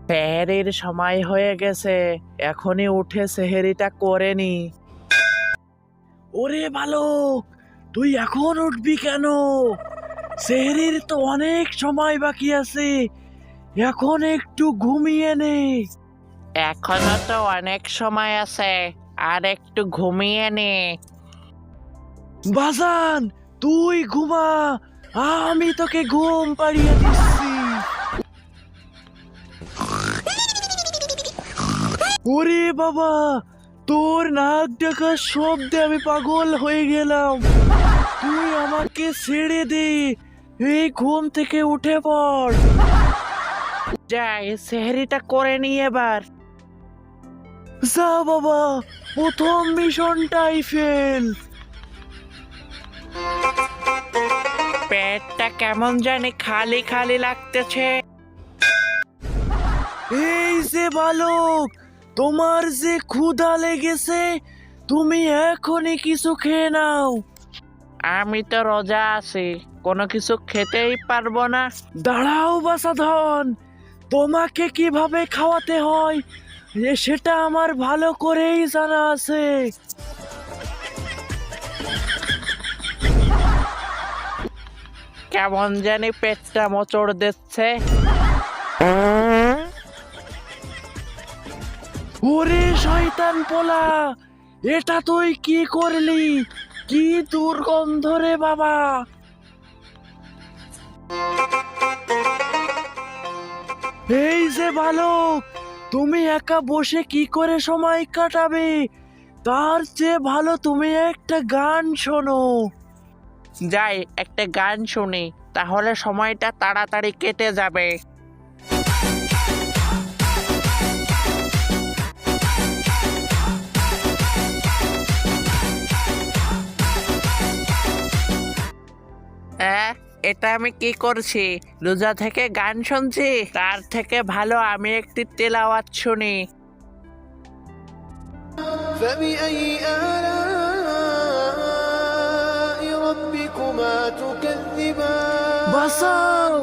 সেহেরির সময় হয়ে গেছে, এখনই উঠে সেহেরিটা করে নি। ওরে বালক, তুই এখন উঠবি কেন? সেহেরির তো অনেক সময় বাকি আছে, এখন একটু ঘুমিয়ে নে। এখনো তো অনেক সময় আছে, আর একটু ঘুমিয়ে নে। বাজান, তুই ঘুমা, আমি তোকে ঘুম পাড়িয়ে দিচ্ছি। ওরে বাবা, তোর নাক ডাকার শব্দে আমি পাগল হয়ে গেলাম। তুই আমাকে ছেড়ে দে, এই ঘুম থেকে উঠে পড়। যাই, সেহরিটা করে নি এবার। যা বাবা, প্রথম মিশনটাই ফেল। পেটটা কেমন জানি খালি খালি লাগতেছে। এই যে বালক, তোমার যে ক্ষুধা লেগেছে, তুমি এখনই কিছু খেয়ে নাও। আমি তো রোজা আছি, কোনো কিছু খেতেই পারবো না। দাঁড়াও বাছাধন, তোমাকে কিভাবে খাওয়াতে হয় সেটা আমার ভালো করেই জানা আছে। কেমন জানি পেটটা মোচড় দিচ্ছে। ওরে শয়তান পোলা, এটা তুই কি করলি? কি দুর্গন্ধ রে বাবা। এই যে বালক, তুমি একা বসে কি করে সময় কাটাবে? তার চেয়ে ভালো তুমি একটা গান শোনো। যাই, একটা গান শুনি, তাহলে সময়টা তাড়াতাড়ি কেটে যাবে। এটা আমি কি করছি? রোজা থেকে গান শুনছি? তার থেকে ভালো আমি একটি তেলাওয়াত শুনি। فبأي آلاء ربكما تكذبان বাঁচাও,